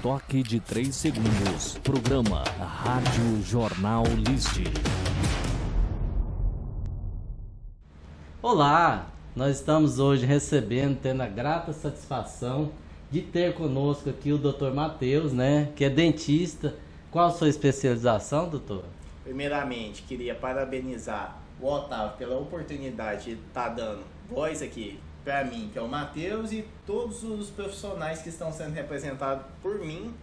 toque de 3 segundos. Programa Rádio Jornal List. Olá, nós estamos hoje tendo a grata satisfação de ter conosco aqui o Dr. Matheus, né, que é dentista. Qual a sua especialização, doutor? Primeiramente, queria parabenizar o Otávio pela oportunidade de estar dando voz aqui para mim, que é o Matheus, e todos os profissionais que estão sendo representados por mim,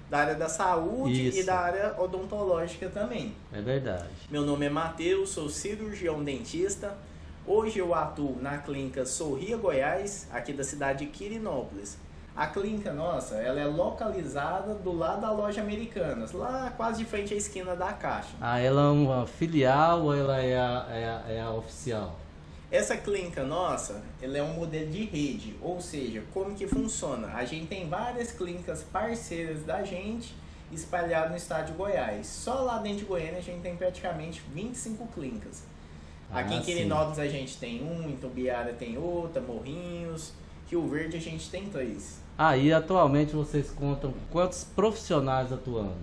da área da saúde e da área odontológica também. É verdade. Meu nome é Matheus, sou cirurgião dentista. Hoje eu atuo na clínica Sorria Goiás, aqui da cidade de Quirinópolis. A clínica nossa, ela é localizada do lado da loja Americanas, lá quase de frente à esquina da Caixa. Ah, ela é uma filial ou ela é a oficial? Essa clínica nossa, ela é um modelo de rede, ou seja, como que funciona? A gente tem várias clínicas parceiras da gente espalhadas no estado de Goiás. Só lá dentro de Goiânia a gente tem praticamente 25 clínicas. Aqui em Quirinópolis a gente tem um, em Tumbiara tem outra, Morrinhos, Rio Verde a gente tem 3. E atualmente vocês contam com quantos profissionais atuando?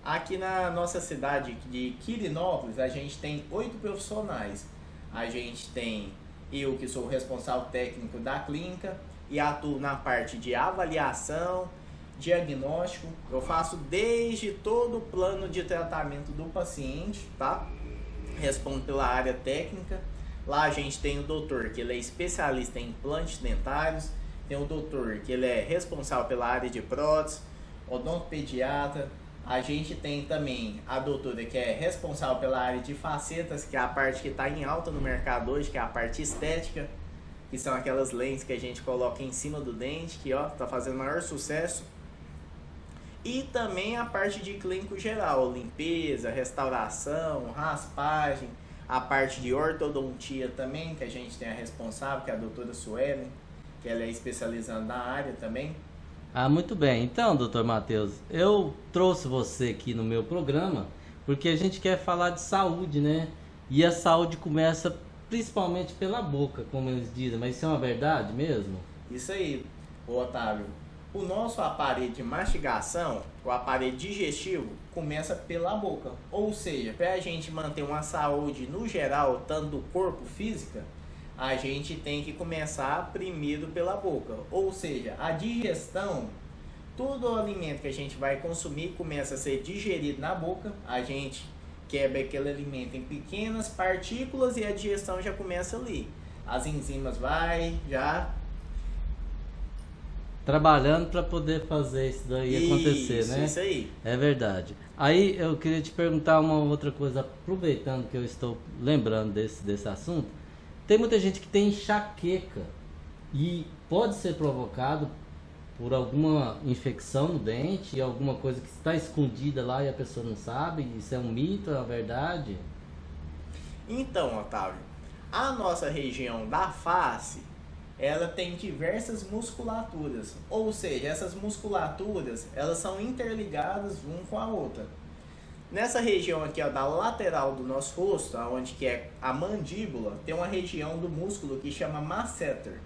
Aqui na nossa cidade de Quirinópolis a gente tem 8 profissionais. A gente tem eu, que sou o responsável técnico da clínica e atuo na parte de avaliação, diagnóstico. Eu faço desde todo o plano de tratamento do paciente, tá? Respondo pela área técnica. Lá a gente tem o doutor, que ele é especialista em implantes dentários. Tem o doutor, que ele é responsável pela área de prótese, odontopediatra. A gente tem também a doutora, que é responsável pela área de facetas, que é a parte que está em alta no mercado hoje, que é a parte estética, que são aquelas lentes que a gente coloca em cima do dente, que está fazendo maior sucesso. E também a parte de clínico geral, limpeza, restauração, raspagem, a parte de ortodontia também, que a gente tem a responsável, que é a doutora Suelen, que ela é especializada na área também. Muito bem. Então, doutor Matheus, eu trouxe você aqui no meu programa porque a gente quer falar de saúde, né? E a saúde começa principalmente pela boca, como eles dizem, mas isso é uma verdade mesmo? Isso aí, Otávio. O nosso aparelho de mastigação, o aparelho digestivo, começa pela boca. Ou seja, para a gente manter uma saúde no geral, tanto do corpo física, a gente tem que começar primeiro pela boca. Ou seja, a digestão, todo o alimento que a gente vai consumir começa a ser digerido na boca. A gente quebra aquele alimento em pequenas partículas e a digestão já começa ali. As enzimas já trabalhando para poder fazer isso daí acontecer, né? Isso aí. É verdade. Aí eu queria te perguntar uma outra coisa, aproveitando que eu estou lembrando desse assunto. Tem muita gente que tem enxaqueca e pode ser provocado por alguma infecção no dente, alguma coisa que está escondida lá e a pessoa não sabe. Isso é um mito, é uma verdade? Então, Otávio, a nossa região da face, ela tem diversas musculaturas, ou seja, essas musculaturas, elas são interligadas uma com a outra. Nessa região aqui, ó, da lateral do nosso rosto, onde que é a mandíbula, tem uma região do músculo que chama masseter.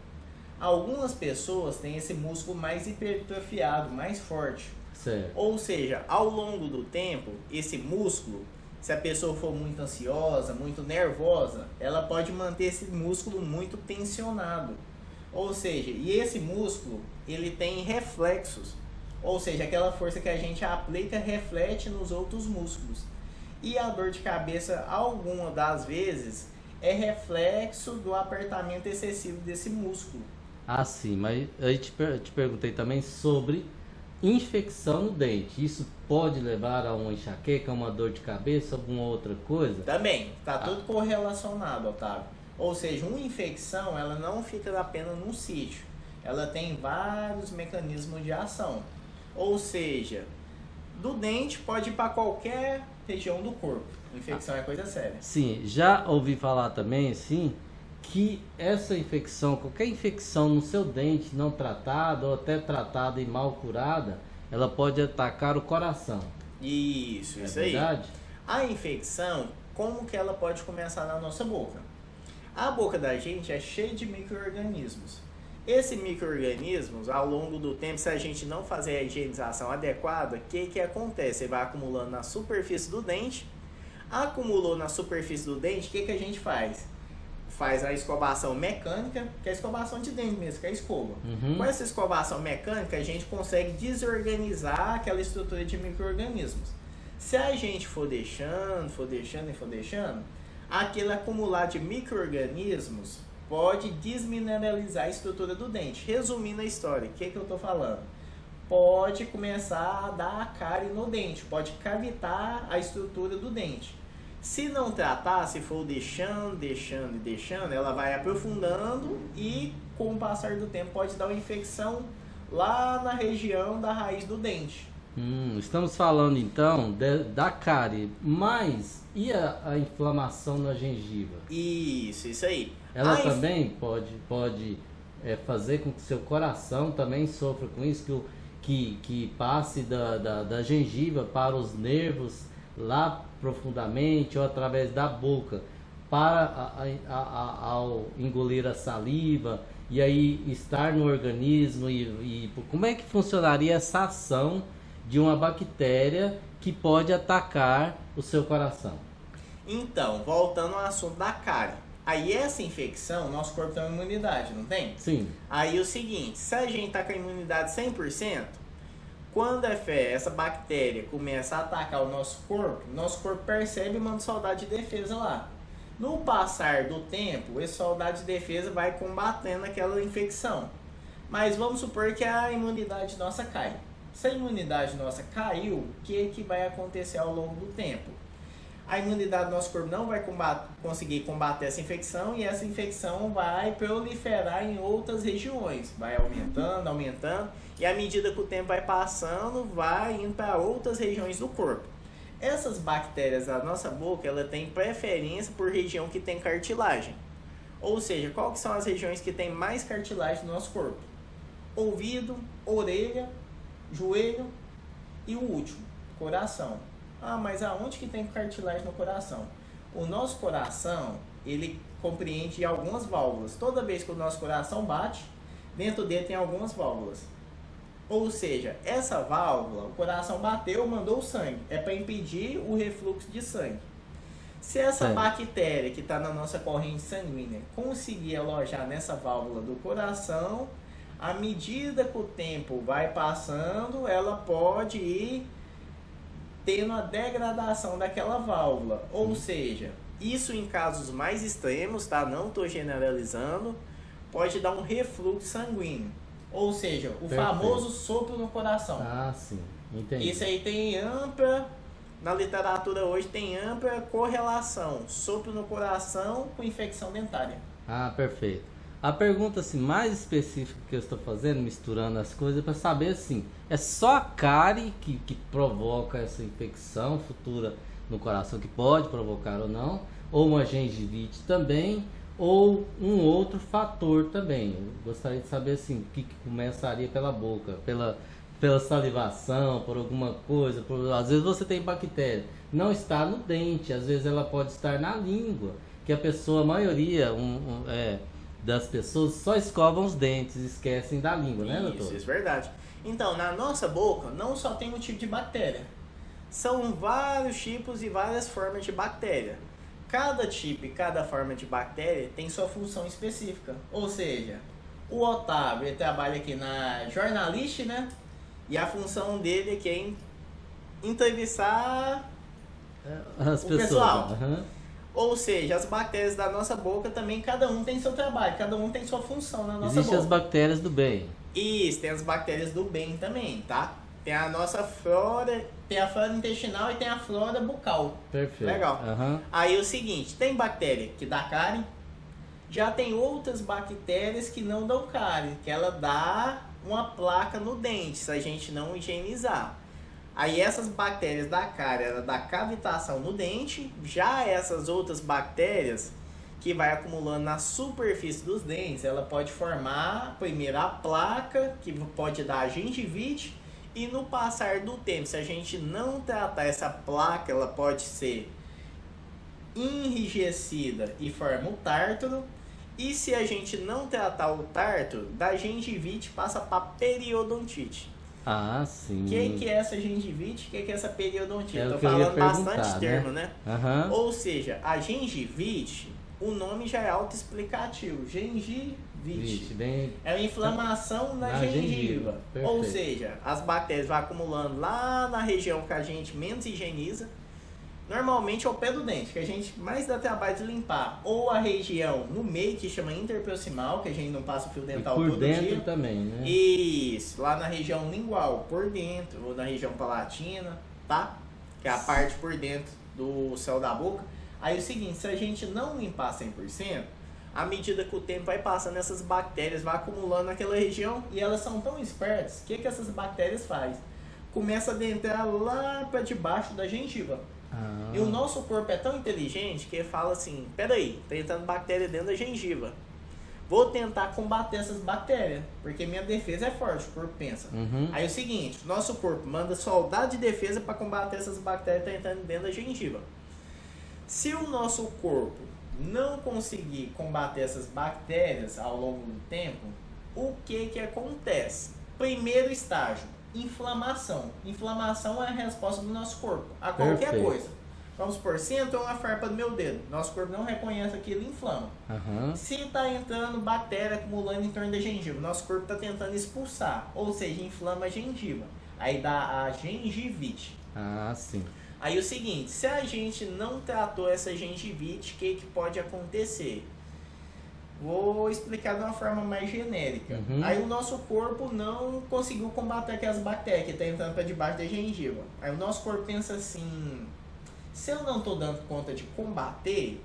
Algumas pessoas têm esse músculo mais hipertrofiado, mais forte. Certo. Ou seja, ao longo do tempo, esse músculo, se a pessoa for muito ansiosa, muito nervosa, ela pode manter esse músculo muito tensionado. Ou seja, e esse músculo, ele tem reflexos. Ou seja, aquela força que a gente aplica reflete nos outros músculos. E a dor de cabeça, alguma das vezes, é reflexo do apertamento excessivo desse músculo. Sim, mas eu te perguntei também sobre infecção no dente. Isso pode levar a uma enxaqueca, uma dor de cabeça, alguma outra coisa? Também, está tudo correlacionado, Otávio. Ou seja, uma infecção, ela não fica apenas num sítio. Ela tem vários mecanismos de ação. Ou seja, do dente pode ir para qualquer região do corpo. Infecção é coisa séria. Sim, já ouvi falar também, sim, que essa infecção, qualquer infecção no seu dente não tratada ou até tratada e mal curada, ela pode atacar o coração. Isso É aí. verdade? A infecção, como que ela pode começar na nossa boca? A boca da gente é cheia de micro-organismos. Esses micro-organismos, ao longo do tempo, se a gente não fazer a higienização adequada, o que acontece? Ele vai acumulando na superfície do dente. Acumulou na superfície do dente, o que a gente faz? Faz a escovação mecânica, que é a escovação de dente mesmo, que é a escova. Com essa escovação mecânica, a gente consegue desorganizar aquela estrutura de micro-organismos. Se a gente for deixando, aquele acumular de micro-organismos pode desmineralizar a estrutura do dente. Resumindo a história, o que eu estou falando? Pode começar a dar cárie no dente, pode cavitar a estrutura do dente. Se não tratar, se for deixando, ela vai aprofundando e com o passar do tempo pode dar uma infecção lá na região da raiz do dente. Estamos falando então da cárie, mas e a inflamação na gengiva? Isso aí. Ela também pode fazer com que seu coração também sofra com isso, que passe da gengiva para os nervos lá profundamente ou através da boca para ao engolir a saliva e aí estar no organismo e como é que funcionaria essa ação de uma bactéria que pode atacar o seu coração? Então, voltando ao assunto da cárie. Aí essa infecção, nosso corpo tem uma imunidade, não tem? Sim. Aí o seguinte, se a gente tá com a imunidade 100%, quando essa bactéria começa a atacar o nosso corpo percebe e manda soldado de defesa lá. No passar do tempo, esse soldado de defesa vai combatendo aquela infecção. Mas vamos supor que a imunidade nossa cai. Se a imunidade nossa caiu, o que vai acontecer ao longo do tempo? A imunidade do nosso corpo não vai conseguir combater essa infecção e essa infecção vai proliferar em outras regiões. Vai aumentando e à medida que o tempo vai passando, vai indo para outras regiões do corpo. Essas bactérias da nossa boca, ela tem preferência por região que tem cartilagem. Ou seja, quais são as regiões que tem mais cartilagem no nosso corpo? Ouvido, orelha, joelho e o último, coração. Mas aonde que tem cartilagem no coração? O nosso coração, ele compreende algumas válvulas. Toda vez que o nosso coração bate, dentro dele tem algumas válvulas. Ou seja, essa válvula, o coração bateu, mandou o sangue. É para impedir o refluxo de sangue. Se essa bactéria que está na nossa corrente sanguínea conseguir alojar nessa válvula do coração, à medida que o tempo vai passando, ela pode ir tendo a degradação daquela válvula. Ou seja, isso em casos mais extremos, tá? Não estou generalizando, pode dar um refluxo sanguíneo. Ou seja, o famoso sopro no coração. Sim, entendi. Isso aí tem ampla, na literatura hoje tem ampla correlação, sopro no coração com infecção dentária. Perfeito. A pergunta assim, mais específica que eu estou fazendo, misturando as coisas, para saber assim, é só a cárie que provoca essa infecção futura no coração, que pode provocar ou não, ou uma gengivite também, ou um outro fator também. Eu gostaria de saber assim, que começaria pela boca, pela salivação, por alguma coisa, às vezes você tem bactéria, não está no dente, às vezes ela pode estar na língua, que a pessoa, a maioria das pessoas só escovam os dentes, esquecem da língua, né, doutor? Isso é verdade. Então, na nossa boca não só tem um tipo de bactéria, são vários tipos e várias formas de bactéria. Cada tipo e cada forma de bactéria tem sua função específica. Ou seja, o Otávio ele trabalha aqui na Jornalist, né? E a função dele aqui é entrevistar as pessoas. Pessoal. Ou seja, as bactérias da nossa boca também, cada um tem seu trabalho, cada um tem sua função na nossa boca. Existem as bactérias do bem. Isso, tem as bactérias do bem também, tá? Tem a nossa flora, tem a flora intestinal e tem a flora bucal. Perfeito. Legal. Aí o seguinte, tem bactéria que dá cárie, já tem outras bactérias que não dão cárie, que ela dá uma placa no dente, se a gente não higienizar. Aí essas bactérias da cárie, ela dá cavitação no dente, já essas outras bactérias que vai acumulando na superfície dos dentes, ela pode formar primeiro a placa, que pode dar a gengivite, e no passar do tempo, se a gente não tratar essa placa, ela pode ser enrijecida e forma o tártaro, E se a gente não tratar o tártaro, da gengivite passa para periodontite. Ah, sim. O que é essa gengivite? O que é essa periodontite? É o Tô que eu ia falando perguntar, bastante termo, né? Aham. Ou seja, a gengivite, o nome já é autoexplicativo. Gengivite. Vixe, bem... É uma inflamação na Na gengiva. gengiva, perfeito. Ou seja, as bactérias vão acumulando lá na região que a gente menos higieniza. Normalmente é o pé do dente, que a gente mais dá trabalho de limpar. Ou a região no meio, que chama interproximal, que a gente não passa o fio E dental por todo dentro dia. também, né? Isso, lá na região lingual, por dentro, ou na região palatina, tá? Que é a parte por dentro do céu da boca. Aí é o seguinte, se a gente não limpar 100%, à medida que o tempo vai passando, essas bactérias vão acumulando naquela região e elas são tão espertas, o que essas bactérias fazem? Começa a adentrar lá para debaixo da gengiva. Ah. E o nosso corpo é tão inteligente que ele fala assim, peraí, tá entrando bactéria dentro da gengiva. Vou tentar combater essas bactérias, porque minha defesa é forte, o corpo pensa. Uhum. Aí é o seguinte, nosso corpo manda soldado de defesa para combater essas bactérias que estão entrando dentro da gengiva. Se o nosso corpo não conseguir combater essas bactérias ao longo do tempo, o que acontece? Primeiro estágio, inflamação. Inflamação é a resposta do nosso corpo a qualquer Perfeito. coisa. Vamos supor, se entrou uma farpa do meu dedo, nosso corpo não reconhece aquilo e inflama. Aham. Se está entrando bactéria acumulando em torno da gengiva, nosso corpo está tentando expulsar, ou seja, inflama a gengiva. Aí dá a gengivite. Ah, sim. Aí o seguinte, se a gente não tratou essa gengivite, o que pode acontecer? Vou explicar de uma forma mais genérica. Uhum. Aí o nosso corpo não conseguiu combater aquelas bactérias que estão entrando para debaixo da gengiva. Aí o nosso corpo pensa assim, se eu não estou dando conta de combater,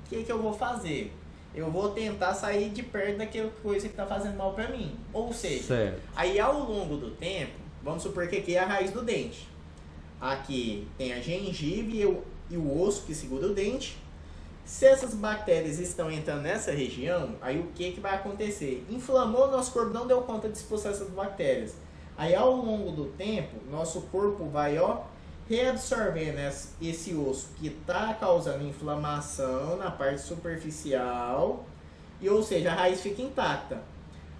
o que eu vou fazer? Eu vou tentar sair de perto daquela coisa que está fazendo mal para mim. Ou seja, Certo. aí ao longo do tempo, vamos supor que aqui é a raiz do dente. Aqui tem a gengiva e o osso que segura o dente. Se essas bactérias estão entrando nessa região, aí o que vai acontecer? Inflamou, nosso corpo não deu conta de expulsar essas bactérias. Aí ao longo do tempo, nosso corpo vai reabsorvendo esse osso que está causando inflamação na parte superficial, e ou seja, a raiz fica intacta.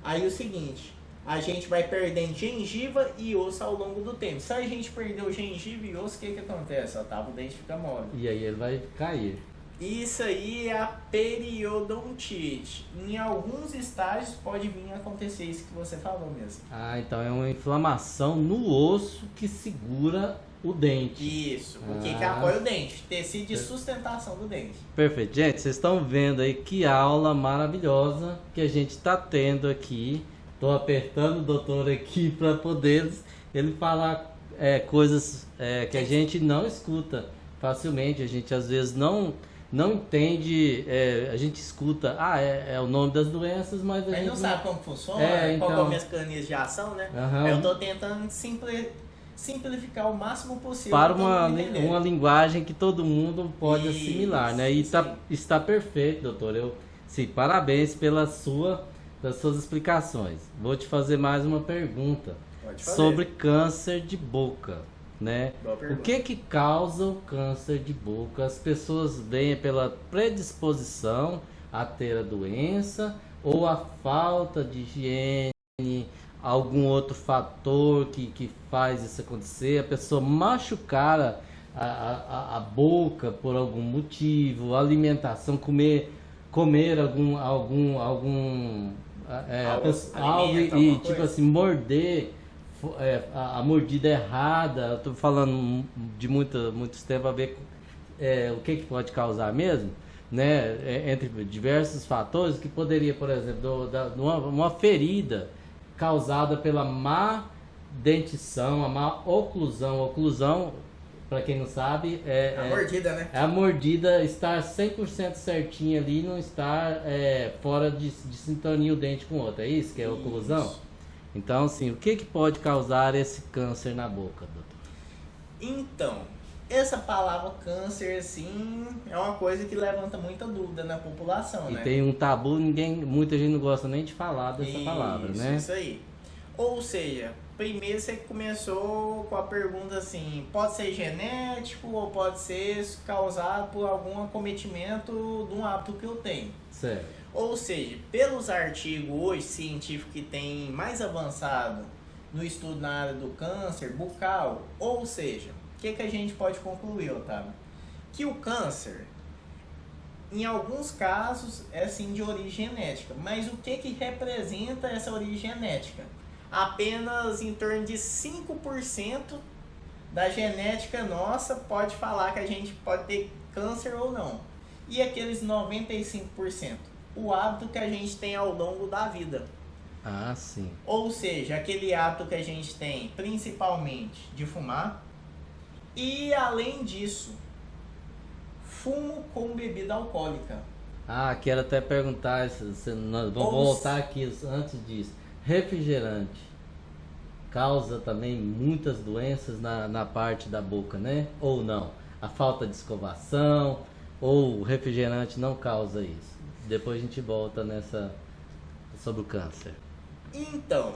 Aí o seguinte, a gente vai perdendo gengiva e osso ao longo do tempo. Se a gente perdeu gengiva e osso, o que acontece? O dente fica mole. E aí ele vai cair. Isso aí é a periodontite. Em alguns estágios pode vir a acontecer isso que você falou mesmo. Ah, então é uma inflamação no osso que segura o dente. Isso. O que apoia o dente? Tecido de sustentação do dente. Perfeito. Gente, vocês estão vendo aí que aula maravilhosa que a gente está tendo aqui. Estou apertando o doutor aqui para poder ele falar coisas que a gente não escuta facilmente. A gente às vezes não entende, a gente escuta, é o nome das doenças, mas a Mas gente não sabe como funciona, qual então... é o mecanismo de ação, né? Uhum. Eu estou tentando simplificar o máximo possível para pra todo mundo entender. uma linguagem que todo mundo pode Isso, assimilar, né? E sim. está perfeito, doutor. Parabéns pelas suas explicações. Vou te fazer mais uma pergunta Pode fazer. sobre câncer de boca, né? Boa O pergunta. que causa o câncer de boca? As pessoas veem pela predisposição a ter a doença ou a falta de higiene, algum outro fator que faz isso acontecer, a pessoa machucar a boca por algum motivo, alimentação, comer algum algo e tipo coisa? assim, morder a mordida errada. Eu tô falando de muitos tempos a ver o que pode causar mesmo, né? Entre diversos fatores que poderia, por exemplo, uma ferida causada pela má dentição, a má oclusão. Oclusão, para quem não sabe, A mordida, né? é a mordida estar 100% certinha ali e não estar fora de sintonia o dente com o outro. É isso que é oclusão? Isso. Então, assim, o que pode causar esse câncer na boca, doutor? Então, essa palavra câncer, assim, é uma coisa que levanta muita dúvida na população, E né? tem um tabu, muita gente não gosta nem de falar dessa palavra, né? Isso aí. Ou seja, primeiro você começou com a pergunta assim, pode ser genético ou pode ser causado por algum acometimento de um hábito que eu tenho. Certo. Ou seja, pelos artigos hoje científicos que tem mais avançado no estudo na área do câncer bucal, ou seja, o que a gente pode concluir, Otávio? Que o câncer, em alguns casos, é sim de origem genética. Mas o que representa essa origem genética? Apenas em torno de 5% da genética nossa pode falar que a gente pode ter câncer ou não. E aqueles 95%? O hábito que a gente tem ao longo da vida. Ah, sim. Ou seja, aquele hábito que a gente tem principalmente de fumar. E além disso, fumo com bebida alcoólica. Ah, quero até perguntar, nós vamos voltar aqui antes disso. Refrigerante causa também muitas doenças na parte da boca, né? Ou não? A falta de escovação, ou o refrigerante não causa isso? Depois a gente volta sobre o câncer. Então,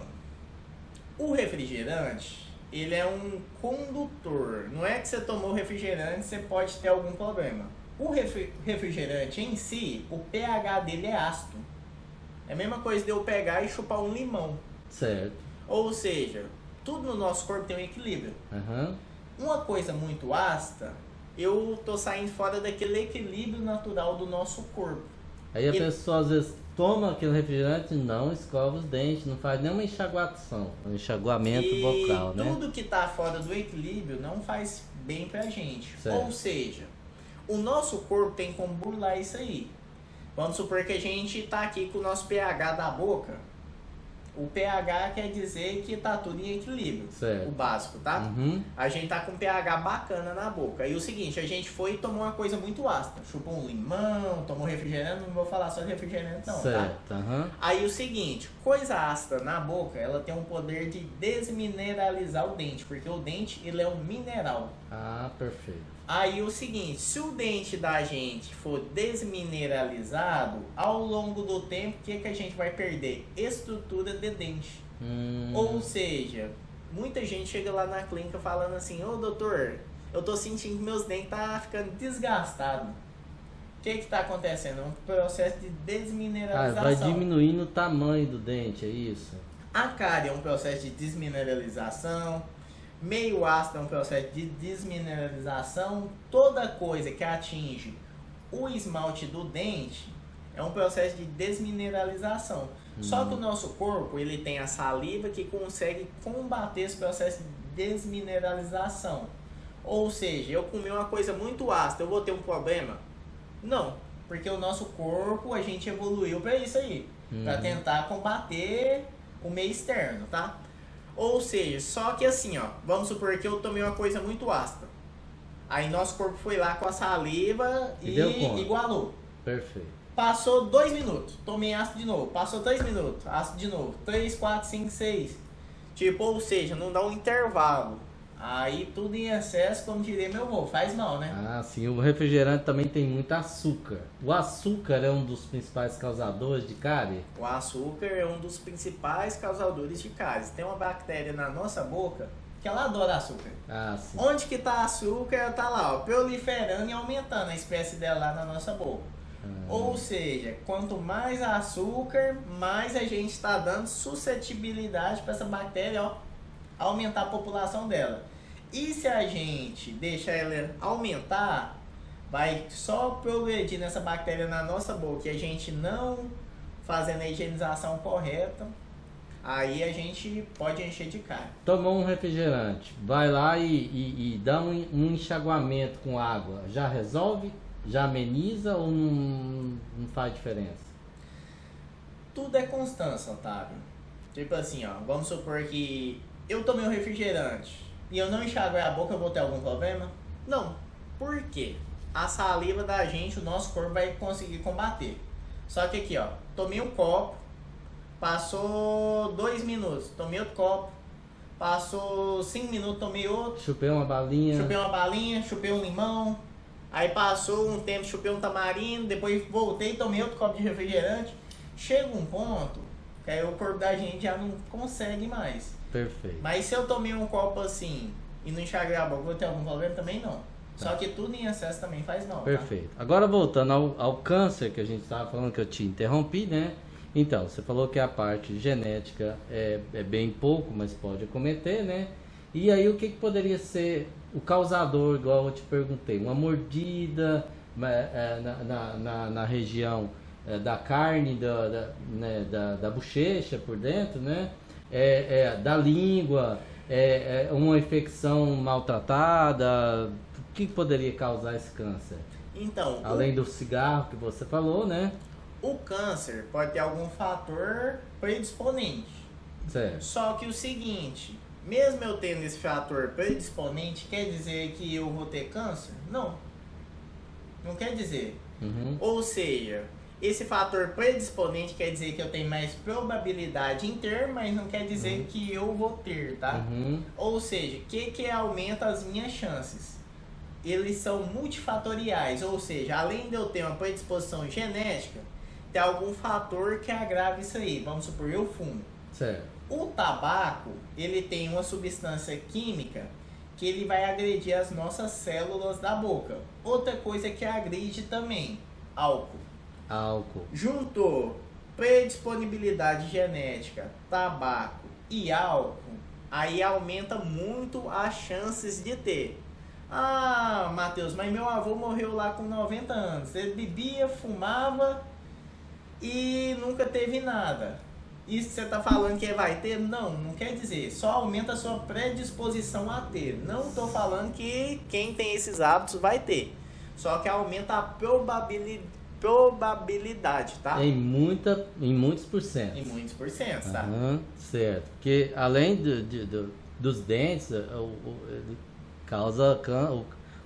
o refrigerante, ele é um condutor. Não é que você tomou refrigerante, você pode ter algum problema. O refrigerante em si, o pH dele é ácido. É a mesma coisa de eu pegar e chupar um limão. Certo. Ou seja, tudo no nosso corpo tem um equilíbrio. Uhum. Uma coisa muito ácida, eu tô saindo fora daquele equilíbrio natural do nosso corpo. Aí a pessoa às vezes toma aquele refrigerante e não escova os dentes, não faz nenhuma enxaguação, um enxaguamento vocal, né? Tudo que tá fora do equilíbrio não faz bem pra gente. Certo. Ou seja, o nosso corpo tem como burlar isso aí. Vamos supor que a gente tá aqui com o nosso pH da boca. O pH quer dizer que tá tudo em equilíbrio. Certo. O básico, tá? Uhum. A gente tá com um pH bacana na boca. E o seguinte, a gente foi e tomou uma coisa muito ácida. Chupou um limão, tomou refrigerante, não vou falar só de refrigerante não, certo. tá? Uhum. Aí o seguinte, coisa ácida na boca, ela tem um poder de desmineralizar o dente, porque o dente, ele é um mineral. Ah, perfeito. Aí o seguinte, se o dente da gente for desmineralizado, ao longo do tempo, o que a gente vai perder? Estrutura de dente. Ou seja, muita gente chega lá na clínica falando assim, ô doutor, eu tô sentindo que meus dentes tá ficando desgastados. O que tá acontecendo? É um processo de desmineralização. Vai diminuindo o tamanho do dente, é isso? A cárie é um processo de desmineralização. Meio ácido é um processo de desmineralização. Toda coisa que atinge o esmalte do dente é um processo de desmineralização. Só que o nosso corpo, ele tem a saliva que consegue combater esse processo de desmineralização. Ou seja, eu comi uma coisa muito ácida, eu vou ter um problema? Não, porque o nosso corpo, a gente evoluiu para isso aí, para tentar combater o meio externo, tá? Ou seja, só que assim, ó, vamos supor que eu tomei uma coisa muito ácida. Aí nosso corpo foi lá com a saliva e igualou. Perfeito. Passou 2 minutos, tomei ácido de novo. Passou 3 minutos, ácido de novo. 3, 4, 5, 6. Tipo, ou seja, não dá um intervalo. Aí tudo em excesso, como diria meu avô, faz mal, né? Ah, sim. O refrigerante também tem muito açúcar. O açúcar é um dos principais causadores de cárie? O açúcar é um dos principais causadores de cáries. Tem uma bactéria na nossa boca que ela adora açúcar. Ah, sim. Onde que tá açúcar, ela tá lá, ó, proliferando e aumentando a espécie dela lá na nossa boca. Ou seja, quanto mais açúcar, mais a gente está dando suscetibilidade para essa bactéria, ó, aumentar a população dela. E se a gente deixar ela aumentar, vai só progredir nessa bactéria na nossa boca e a gente não fazendo a higienização correta, aí a gente pode encher de cárie. Tomou um refrigerante, vai lá e dá um enxaguamento com água, já resolve? Já ameniza ou não faz diferença? Tudo é constância, Otávio. Tipo assim, ó, vamos supor que eu tomei um refrigerante e eu não enxaguei a boca, eu vou ter algum problema? Não. Por quê? A saliva da gente, o nosso corpo vai conseguir combater. Só que aqui, ó, tomei um copo, passou 2 minutos, tomei outro copo, passou 5 minutos, tomei outro. Chupei uma balinha, chupei um limão. Aí passou um tempo, chupei um tamarindo, depois voltei e tomei outro copo de refrigerante. Chega um ponto que aí o corpo da gente já não consegue mais. Perfeito. Mas se eu tomei um copo assim e não enxaguei a boca, vou ter algum problema também? Não. Só que tudo em excesso também faz mal. Perfeito. Agora voltando ao câncer que a gente estava falando, que eu te interrompi, né? Então, você falou que a parte genética é bem pouco, mas pode acometer, né? E aí o que poderia ser o causador, igual eu te perguntei? Uma mordida na região da carne, da bochecha por dentro, né? Da língua, uma infecção maltratada. O que poderia causar esse câncer? Então, além do cigarro que você falou, né? O câncer pode ter algum fator predisponente. Certo. Só que o seguinte, mesmo eu tendo esse fator predisponente, quer dizer que eu vou ter câncer? Não. Não quer dizer. Uhum. Ou seja, esse fator predisponente quer dizer que eu tenho mais probabilidade em ter, mas não quer dizer que eu vou ter, tá? Uhum. Ou seja, o que aumenta as minhas chances? Eles são multifatoriais, ou seja, além de eu ter uma predisposição genética, tem algum fator que agrave isso aí. Vamos supor, eu fumo. Certo. O tabaco, ele tem uma substância química que ele vai agredir as nossas células da boca. Outra coisa que agride também, álcool. Juntou predisponibilidade genética, tabaco e álcool, aí aumenta muito as chances de ter. Ah, Matheus, mas meu avô morreu lá com 90 anos. Ele bebia, fumava e nunca teve nada. Isso que você está falando que vai ter? Não quer dizer. Só aumenta a sua predisposição a ter. Não estou falando que quem tem esses hábitos vai ter. Só que aumenta a probabilidade, tá? Em muitos porcentos. Em muitos porcentos, tá? Certo. Porque além dos dentes,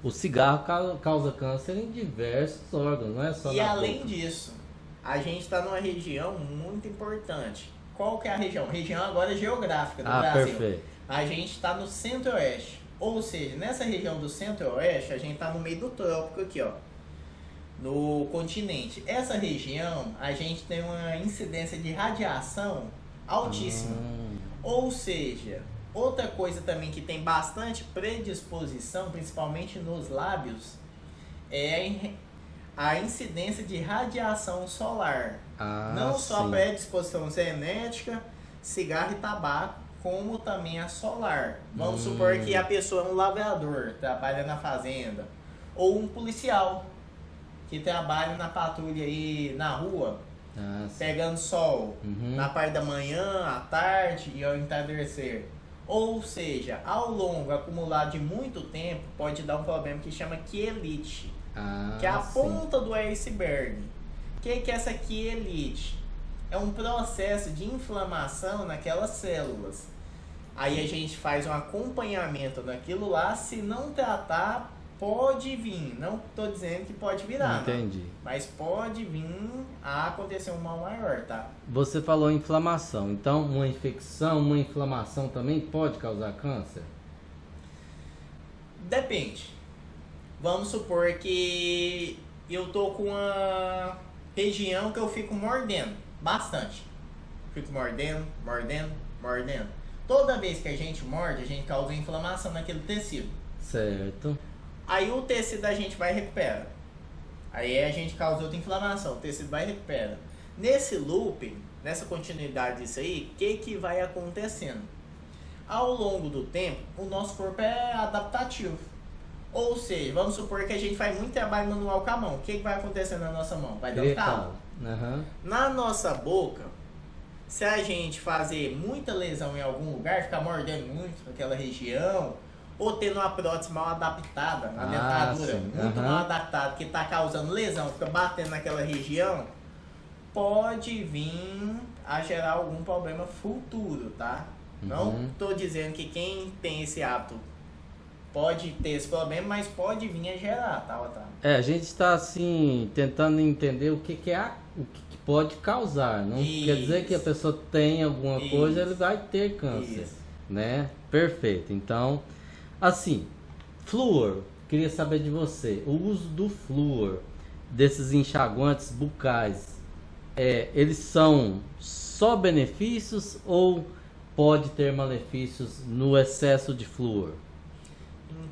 o cigarro causa câncer em diversos órgãos, não é só E na além boca. disso, a gente está numa região muito importante. Qual que é a região? Região agora geográfica do Brasil. Perfeito. A gente está no centro-oeste. Ou seja, nessa região do centro-oeste, a gente está no meio do trópico aqui, ó. No continente. Essa região, a gente tem uma incidência de radiação altíssima. Ou seja, outra coisa também que tem bastante predisposição, principalmente nos lábios, é a incidência de radiação solar. Não só a predisposição genética, cigarro e tabaco, como também a solar. Vamos supor que a pessoa é um lavrador, trabalha na fazenda, ou um policial que trabalha na patrulha aí na rua, pegando sol, na parte da manhã, à tarde e ao entardecer. Ou seja, ao longo, acumulado de muito tempo, pode dar um problema que chama quielite, que é a ponta do iceberg. O que é essa quielite? É um processo de inflamação naquelas células. Aí a gente faz um acompanhamento naquilo lá. Se não tratar, pode vir. Não estou dizendo que pode virar. Entendi. Não, mas pode vir a acontecer um mal maior, tá? Você falou inflamação. Então, uma infecção, uma inflamação também pode causar câncer? Depende. Vamos supor que eu tô com uma região que eu fico mordendo bastante. Fico mordendo. Toda vez que a gente morde, a gente causa inflamação naquele tecido. Certo. Aí o tecido a gente vai e recupera. Aí a gente causa outra inflamação, o tecido vai e recupera. Nesse looping, nessa continuidade disso aí, o que vai acontecendo? Ao longo do tempo, o nosso corpo é adaptativo. Ou seja, vamos supor que a gente faz muito trabalho manual com a mão. O que vai acontecer na nossa mão? Vai dar um calo. Na nossa boca, se a gente fazer muita lesão em algum lugar, ficar mordendo muito naquela região, ou tendo uma prótese mal adaptada, na dentadura, muito mal adaptada, que está causando lesão, fica batendo naquela região, pode vir a gerar algum problema futuro, tá? Não estou dizendo que quem tem esse hábito pode ter esse problema, mas pode vir a gerar, tá, Otávio? A gente está assim tentando entender o que pode causar. Não quer dizer que a pessoa tem alguma coisa, ele vai ter câncer, né? Perfeito. Então, assim, flúor. Queria saber de você. O uso do flúor, desses enxaguantes bucais, eles são só benefícios ou pode ter malefícios no excesso de flúor?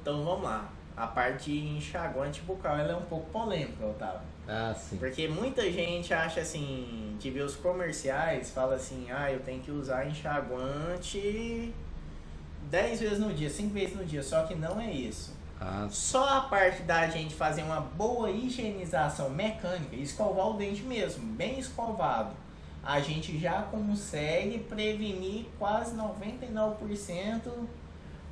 Então vamos lá. a parte de enxaguante bucal ela é um pouco polêmica, Otávio. Ah, sim. Porque muita gente acha assim, de ver os comerciais, fala assim, eu tenho que usar enxaguante 10 vezes no dia, 5 vezes no dia, só que não é isso. Ah, Só a parte da gente fazer uma boa higienização mecânica, escovar o dente mesmo, bem escovado, a gente já consegue prevenir quase 99%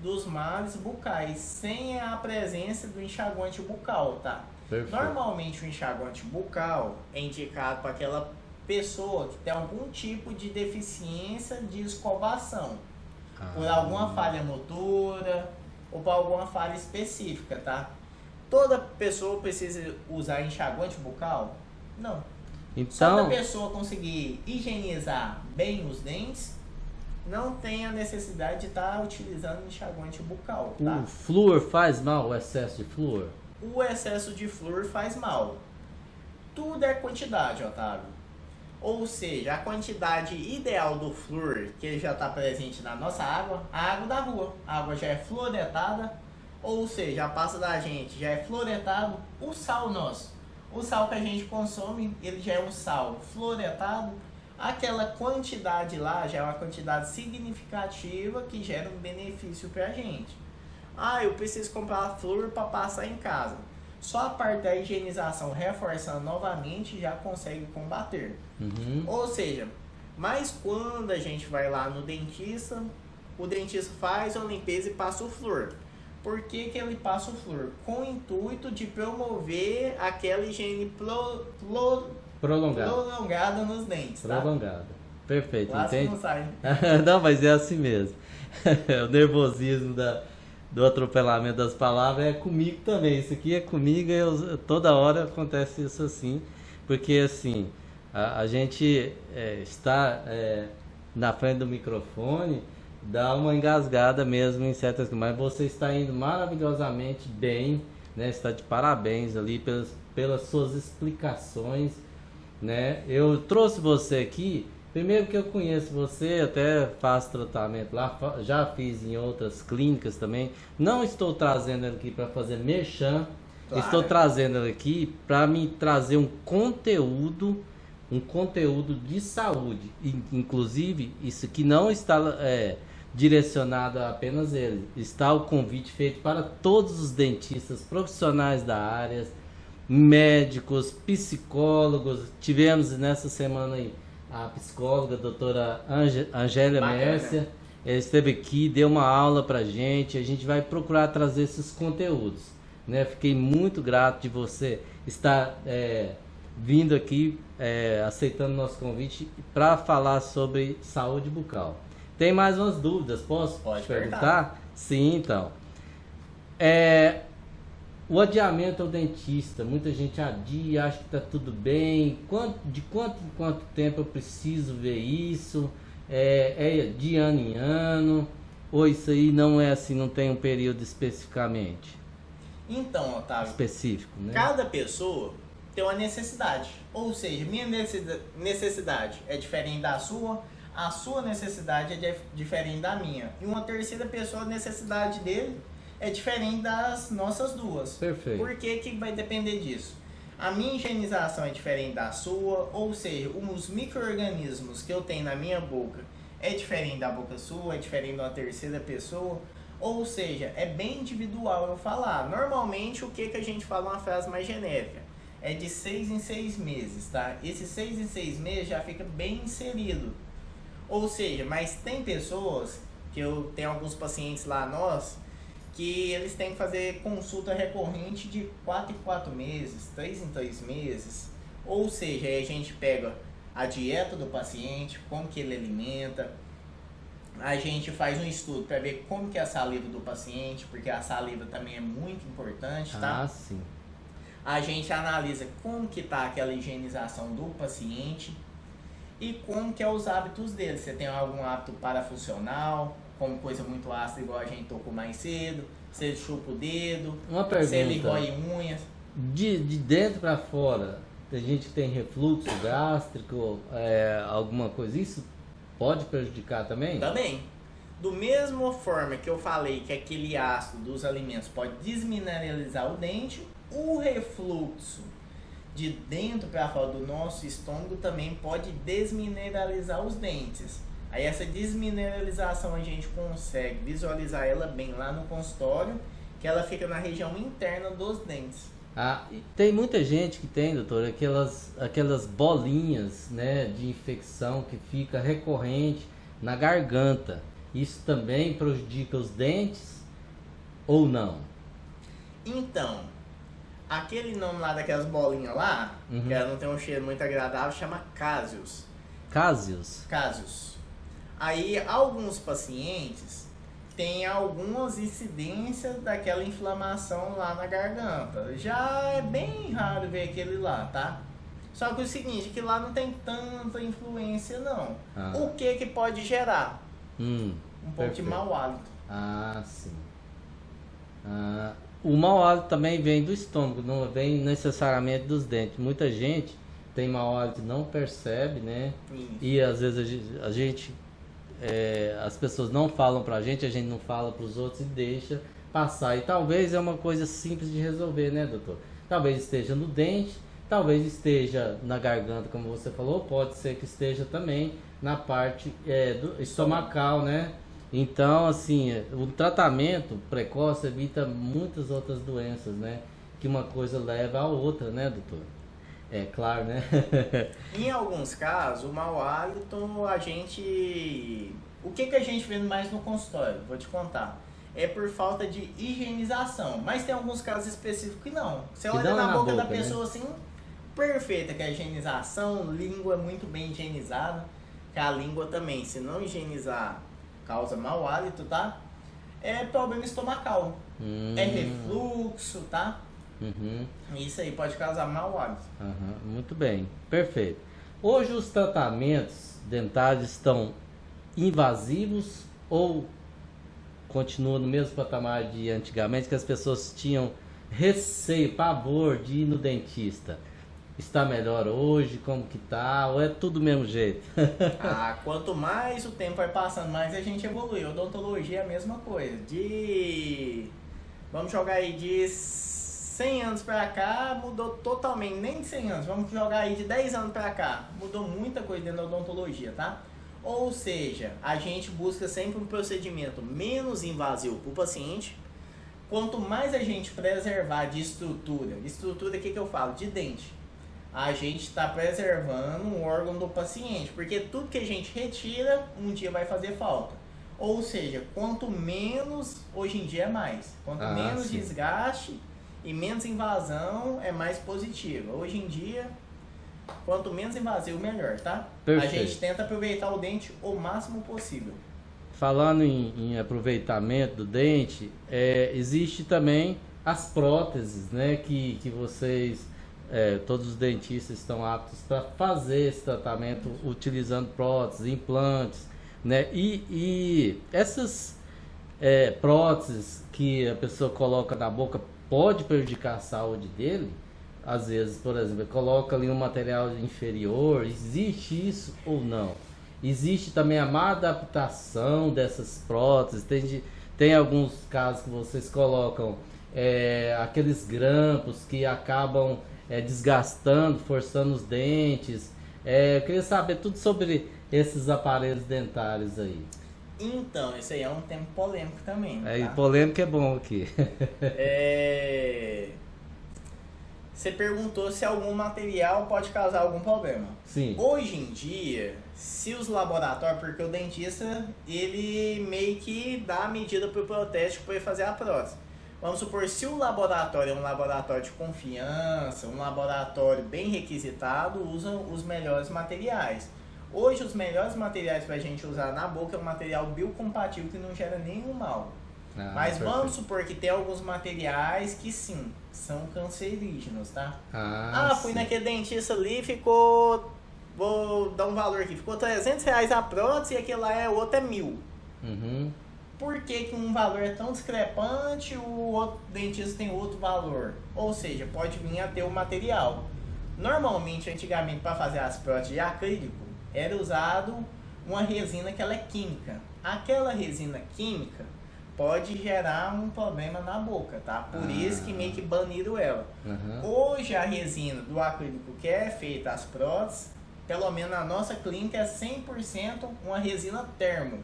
dos males bucais, sem a presença do enxaguante bucal, tá? perfeito. Normalmente o enxaguante bucal é indicado para aquela pessoa que tem algum tipo de deficiência de escovação, por alguma falha motora ou por alguma falha específica, tá? Toda pessoa precisa usar enxaguante bucal? Não. Só da Então, pessoa conseguir higienizar bem os dentes, não tem a necessidade de estar utilizando enxaguante bucal, tá? o flúor faz mal, o excesso de flúor? O excesso de flúor faz mal. Tudo é quantidade, Otávio. Ou seja, a quantidade ideal do flúor que já está presente na nossa água, a água da rua. A água já é fluoretada, ou seja, a pasta da gente já é fluoretado. O sal nosso, o sal que a gente consome, ele já é um sal fluoretado. Aquela quantidade lá já é uma quantidade significativa que gera um benefício para a gente. Eu preciso comprar flúor para passar em casa. Só a parte da higienização reforçando novamente já consegue combater. Uhum. Ou seja, mas quando a gente vai lá no dentista, o dentista faz a limpeza e passa o flúor. Por que ele passa o flúor? Com o intuito de promover aquela higiene prolongada nos dentes, tá? Prolongada. Perfeito, Quase entende? não sai. Não, mas é assim mesmo. O nervosismo do atropelamento das palavras é comigo também. Isso aqui é comigo, toda hora acontece isso assim. Porque assim, a gente está na frente do microfone, dá uma engasgada mesmo em certas coisas. Mas você está indo maravilhosamente bem, né? Está de parabéns ali pelas suas explicações, né? Eu trouxe você aqui, primeiro que eu conheço você, até faço tratamento lá, já fiz em outras clínicas também. Não estou trazendo ele aqui para fazer merchan, Claro. estou trazendo ele aqui para me trazer um conteúdo de saúde. Inclusive, isso aqui não está direcionado a apenas ele. Está o convite feito para todos os dentistas profissionais da área, médicos, psicólogos. Tivemos nessa semana aí a psicóloga, a doutora Angélia Bacana. Mércia, ela esteve aqui, deu uma aula pra gente. A gente vai procurar trazer esses conteúdos, né? Fiquei muito grato de você estar vindo aqui, aceitando nosso convite para falar sobre saúde bucal. Tem mais umas dúvidas, posso Pode te perguntar? Sim, então. O adiamento ao dentista, muita gente adia, acha que está tudo bem. De quanto em quanto tempo eu preciso ver isso? É de ano em ano? Ou isso aí não é assim, não tem um período especificamente? Então, Otávio, Específico, né? cada pessoa tem uma necessidade. Ou seja, minha necessidade é diferente da sua, a sua necessidade é diferente da minha. E uma terceira pessoa, a necessidade dele é diferente das nossas duas. Perfeito. Por que vai depender disso? A minha higienização é diferente da sua, ou seja, os micro-organismos que eu tenho na minha boca é diferente da boca sua, é diferente de uma terceira pessoa. Ou seja, é bem individual eu falar. Normalmente, o que a gente fala uma frase mais genérica? É de 6 em 6 meses, tá? Esses 6 em 6 meses já fica bem inserido. Ou seja, mas tem pessoas, que eu tenho alguns pacientes lá nós, que eles têm que fazer consulta recorrente de 4 em 4 meses, 3 em 3 meses. Ou seja, aí a gente pega a dieta do paciente, como que ele alimenta, a gente faz um estudo para ver como que é a saliva do paciente, porque a saliva também é muito importante, tá? Ah, sim. A gente analisa como que tá aquela higienização do paciente e como que é os hábitos dele. Você tem algum hábito parafuncional, como coisa muito ácida, igual a gente tocou mais cedo, se ele chupa o dedo, Uma pergunta. se ele rói unhas. De dentro para fora, tem gente que tem refluxo gástrico, alguma coisa, isso pode prejudicar também? Também. Do mesmo forma que eu falei que aquele ácido dos alimentos pode desmineralizar o dente, o refluxo de dentro para fora do nosso estômago também pode desmineralizar os dentes. Aí essa desmineralização a gente consegue visualizar ela bem lá no consultório, que ela fica na região interna dos dentes. E tem muita gente que tem, doutor, aquelas bolinhas, né, de infecção que fica recorrente na garganta. Isso também prejudica os dentes ou não? Então, aquele nome lá daquelas bolinhas lá, que ela não tem um cheiro muito agradável, chama cásios. Cásios? Cásios. Aí, alguns pacientes têm algumas incidências daquela inflamação lá na garganta. Já é bem raro ver aquele lá, tá? Só que o seguinte, que lá não tem tanta influência, não. O que pode gerar? Um pouco de mau hálito. Sim. O mau hálito também vem do estômago, não vem necessariamente dos dentes. Muita gente tem mau hálito e não percebe, né? Isso. E às vezes as pessoas não falam pra gente, a gente não fala pros outros e deixa passar. E talvez é uma coisa simples de resolver, né, doutor? Talvez esteja no dente, talvez esteja na garganta, como você falou, pode ser que esteja também na parte do estomacal, né? Então, assim, o tratamento precoce evita muitas outras doenças, né? Que uma coisa leva a outra, né, doutor? É claro, né? Em alguns casos, o mau hálito, a gente... O que a gente vê mais no consultório? Vou te contar. É por falta de higienização. Mas tem alguns casos específicos que não. Você olha na boca da pessoa, né? Assim, perfeita, que a higienização, língua muito bem higienizada. Que a língua também, se não higienizar, causa mau hálito, tá? É problema estomacal. É refluxo, tá? Isso aí pode causar mau hálito. Muito bem, perfeito. Hoje os tratamentos dentários estão invasivos ou continuam no mesmo patamar de antigamente, que as pessoas tinham receio, pavor de ir no dentista? Está melhor hoje? Como que tá? Ou é tudo do mesmo jeito? Quanto mais o tempo vai passando, mais a gente evolui. Odontologia é a mesma coisa. Vamos jogar aí de 100 anos pra cá, mudou totalmente. Nem de 100 anos, vamos jogar aí de 10 anos pra cá. Mudou muita coisa dentro da odontologia, tá? Ou seja, a gente busca sempre um procedimento menos invasivo para o paciente. Quanto mais a gente preservar de estrutura, o que eu falo? De dente. A gente está preservando um órgão do paciente, porque tudo que a gente retira, um dia vai fazer falta. Ou seja, quanto menos, hoje em dia é mais. Quanto menos desgaste e menos invasão, é mais positivo. Hoje em dia, quanto menos invasivo, melhor, tá? Perfeito. A gente tenta aproveitar o dente o máximo possível. Falando em aproveitamento do dente, existe também as próteses, né? Que vocês... todos os dentistas estão aptos para fazer esse tratamento utilizando próteses, implantes, né? E essas próteses que a pessoa coloca na boca pode prejudicar a saúde dele? Às vezes, por exemplo, coloca ali um material inferior, existe isso ou não? Existe também a má adaptação dessas próteses, tem alguns casos que vocês colocam aqueles grampos que acabam desgastando, forçando os dentes. Eu queria saber tudo sobre esses aparelhos dentários aí. Então, isso aí é um tema polêmico também. Tá? E polêmico é bom aqui. Você perguntou se algum material pode causar algum problema. Sim. Hoje em dia, se os laboratórios, porque o dentista, ele meio que dá a medida para o protético para ele fazer a prótese. Vamos supor, se o laboratório é um laboratório de confiança, um laboratório bem requisitado, usam os melhores materiais. Hoje, os melhores materiais para a gente usar na boca é um material biocompatível que não gera nenhum mal. Mas perfeito. Vamos supor que tem alguns materiais que sim, são cancerígenos, tá? Fui naquele dentista ali, ficou... Vou dar um valor aqui. Ficou R$300 a prótese e aquele lá outro é 1.000. Por que um valor é tão discrepante e o outro dentista tem outro valor? Ou seja, pode vir a ter o material. Normalmente, antigamente, para fazer as próteses de acrílico, era usado uma resina que ela é química. Aquela resina química pode gerar um problema na boca, tá? Por isso que meio que baniram ela. Hoje a resina do acrílico que é feita as próteses, pelo menos na nossa clínica, é 100% uma resina termo,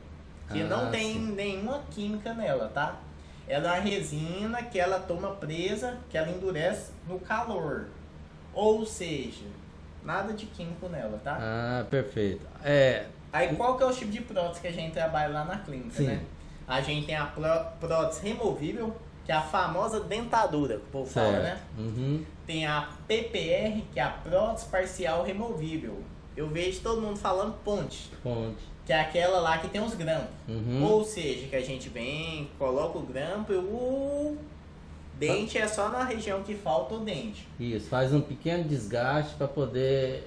que não tem nenhuma química nela, tá? Ela é uma resina que ela toma presa, que ela endurece no calor. Ou seja, nada de químico nela, tá? Ah, perfeito. Aí qual que é o tipo de prótese que a gente trabalha lá na clínica, né? A gente tem a prótese removível, que é a famosa dentadura, que o povo fala, né? Tem a PPR, que é a prótese parcial removível. Eu vejo todo mundo falando ponte. Que é aquela lá que tem os grampos. Ou seja, que a gente vem, coloca o grampo e o dente é só na região que falta o dente. Isso, faz um pequeno desgaste para poder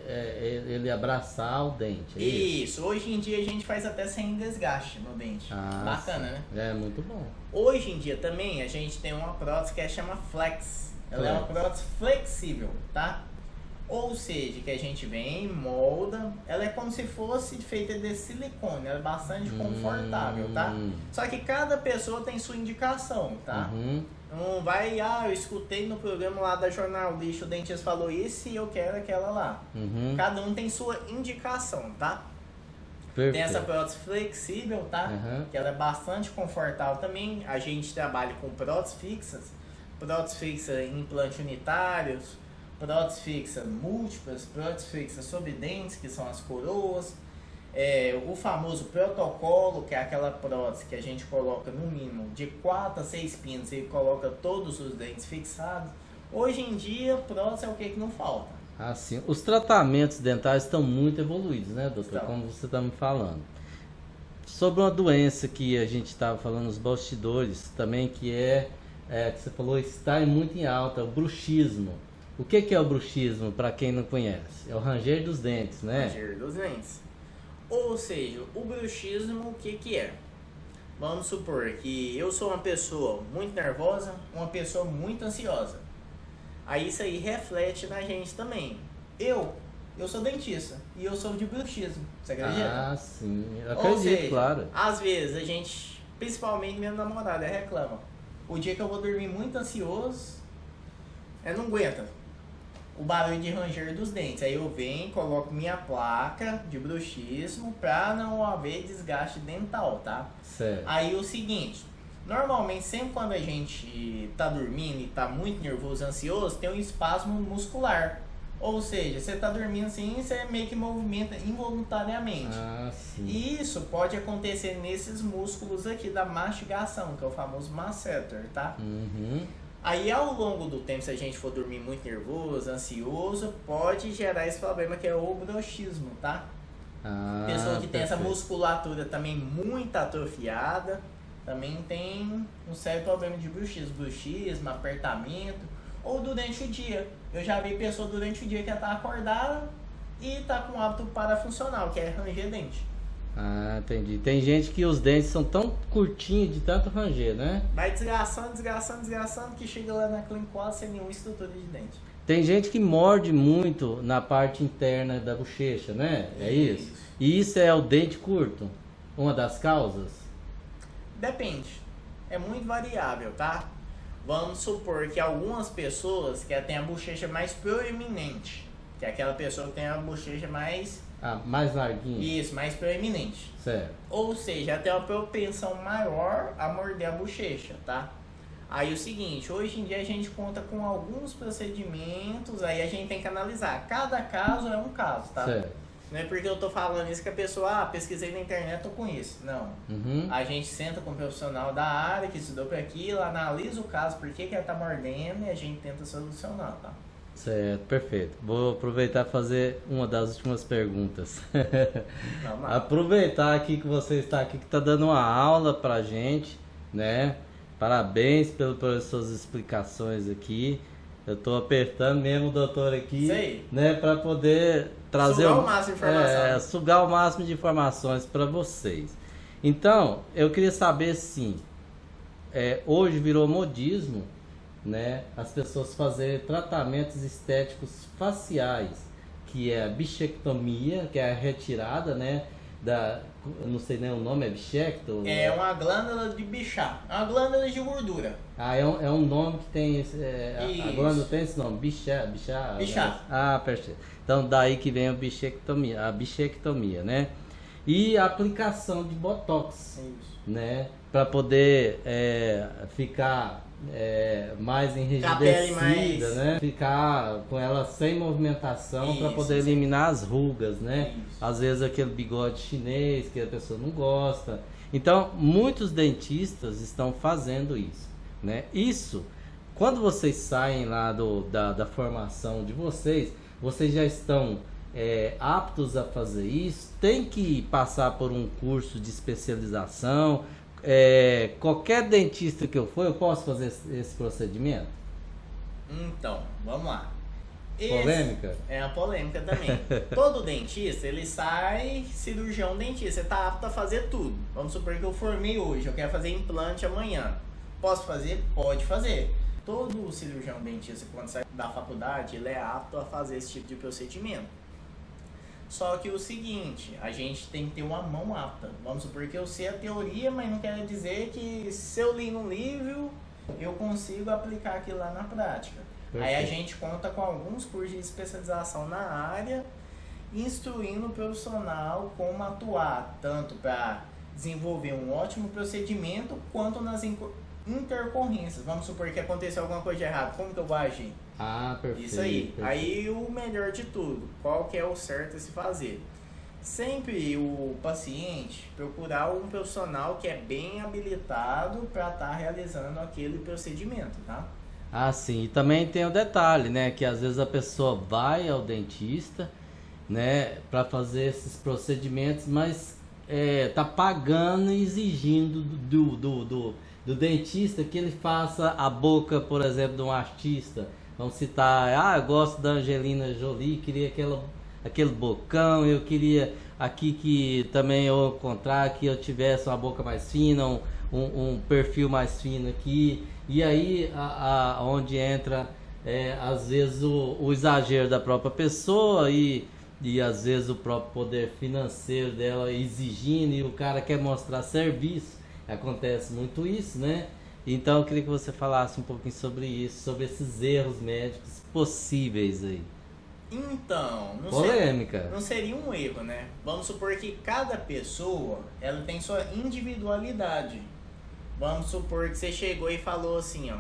ele abraçar o dente. Isso, hoje em dia a gente faz até sem desgaste no dente. Bacana, sim, né? É muito bom. Hoje em dia também a gente tem uma prótese que chama Flex. Ela é uma prótese flexível, tá? Ou seja, que a gente vem, molda, ela é como se fosse feita de silicone, ela é bastante confortável, tá? Só que cada pessoa tem sua indicação, tá? Não vai, eu escutei no programa lá da jornalista, o dentista falou isso e eu quero aquela lá. Cada um tem sua indicação, tá? Perfeito. Tem essa prótese flexível, tá? Que ela é bastante confortável também. A gente trabalha com próteses fixas em implantes unitários, próteses fixas múltiplas, próteses fixas sobre dentes, que são as coroas. O famoso protocolo, que é aquela prótese que a gente coloca no mínimo de 4 a 6 pinos e coloca todos os dentes fixados. Hoje em dia, prótese é o que não falta. Assim, os tratamentos dentários estão muito evoluídos, né, doutor? Então. Como você está me falando. Sobre uma doença que a gente estava falando, os bastidores também, que que você falou, está muito em alta, o bruxismo. O que é o bruxismo, para quem não conhece? É o ranger dos dentes, né? Ranger dos dentes. Ou seja, o bruxismo, o que é? Vamos supor que eu sou uma pessoa muito nervosa, uma pessoa muito ansiosa. Aí isso aí reflete na gente também. Eu sou dentista e eu sou de bruxismo, você acredita? Ah, sim, eu Ou acredito, seja, claro. às vezes a gente, principalmente minha namorada, reclama. O dia que eu vou dormir muito ansioso, não aguenta o barulho de ranger dos dentes. Aí eu venho, coloco minha placa de bruxismo pra não haver desgaste dental, tá? Certo. Aí o seguinte, normalmente sempre quando a gente tá dormindo e tá muito nervoso, ansioso, tem um espasmo muscular. Ou seja, você tá dormindo assim, você meio que movimenta involuntariamente. Ah, sim. E isso pode acontecer nesses músculos aqui da mastigação, que é o famoso masseter, tá? Aí ao longo do tempo, se a gente for dormir muito nervoso, ansioso, pode gerar esse problema que é o bruxismo, tá? Pessoa que tem essa musculatura também muito atrofiada, também tem um sério problema de bruxismo, apertamento, ou durante o dia. Eu já vi pessoa durante o dia que ela tá acordada e tá com um hábito parafuncional, que é ranger dente. Ah, entendi. Tem gente que os dentes são tão curtinhos de tanto ranger, né? Vai desgraçando, que chega lá na clínica quase sem nenhuma estrutura de dente. Tem gente que morde muito na parte interna da bochecha, né? É isso? E isso é o dente curto? Uma das causas? Depende. É muito variável, tá? Vamos supor que algumas pessoas que têm a bochecha mais proeminente, que é aquela pessoa que tem a bochecha mais... mais larguinha. Isso, mais proeminente. Certo. Ou seja, tem uma propensão maior a morder a bochecha, tá? Aí o seguinte, hoje em dia a gente conta com alguns procedimentos, aí a gente tem que analisar. Cada caso é um caso, tá? Certo. Não é porque eu tô falando isso que a pessoa, pesquisei na internet, tô com isso. Não. A gente senta com um profissional da área que estudou para aquilo, analisa o caso, por que ela tá mordendo e a gente tenta solucionar, tá? Certo, perfeito. Vou aproveitar e fazer uma das últimas perguntas. Aproveitar aqui que você está aqui, que está dando uma aula pra gente, né? Parabéns pelas suas explicações aqui. Eu estou apertando mesmo o doutor aqui, sei, né, para poder trazer sugar o máximo de informações. Sugar o máximo de informações para vocês. Então, eu queria saber, sim, hoje virou modismo, né, as pessoas fazerem tratamentos estéticos faciais, que é a bichectomia, que é a retirada, né, eu não sei nem o nome, é bichecto? É uma glândula de Bichat, é uma glândula de gordura. Ah, é um nome que tem a Isso. glândula tem esse nome, Bichat. Bichat. Ah, perfeito. Então daí que vem a bichectomia, né? E a aplicação de botox, Isso. né? Para poder ficar mais pele enrijecida, mais- né? Ficar com ela sem movimentação para Isso, poder isso. eliminar as rugas, né? Isso. Às vezes aquele bigode chinês que a pessoa não gosta. Então, muitos dentistas estão fazendo isso, né? Isso, quando vocês saem lá da formação de vocês já estão aptos a fazer isso? Tem que passar por um curso de especialização? Qualquer dentista que eu for, eu posso fazer esse procedimento? Então, vamos lá. Polêmica? É uma polêmica também. Todo dentista, ele sai cirurgião dentista, você tá apto a fazer tudo. Vamos supor que eu formei hoje, eu quero fazer implante amanhã. Posso fazer? Pode fazer. Todo cirurgião dentista, quando sai da faculdade, ele é apto a fazer esse tipo de procedimento. Só que o seguinte, a gente tem que ter uma mão apta. Vamos supor que eu sei a teoria, mas não quer dizer que se eu li no livro, eu consigo aplicar aquilo lá na prática. Aí a Perfeito. gente conta com alguns cursos de especialização na área, instruindo o profissional como atuar, tanto para desenvolver um ótimo procedimento, quanto nas intercorrências. Vamos supor que aconteceu alguma coisa de errado, como que eu vou agir? Ah, perfeito. Isso aí. perfeito. Aí o melhor de tudo, qual que é o certo a se fazer? Sempre o paciente procurar um profissional que é bem habilitado para estar realizando aquele procedimento, tá? Ah, sim. E também tem o detalhe, né? Que às vezes a pessoa vai ao dentista, né? Para fazer esses procedimentos, mas tá pagando e exigindo do dentista que ele faça a boca, por exemplo, de um artista. Vamos citar, eu gosto da Angelina Jolie, queria aquele bocão, eu queria aqui que também eu encontrar que eu tivesse uma boca mais fina, um perfil mais fino aqui. E aí onde entra às vezes o exagero da própria pessoa e às vezes o próprio poder financeiro dela exigindo, e o cara quer mostrar serviço. Acontece muito isso, né? Então eu queria que você falasse um pouquinho sobre isso, sobre esses erros médicos possíveis aí. Então, Polêmica. não seria um erro, né? Vamos supor que cada pessoa, ela tem sua individualidade. Vamos supor que você chegou e falou assim, ó,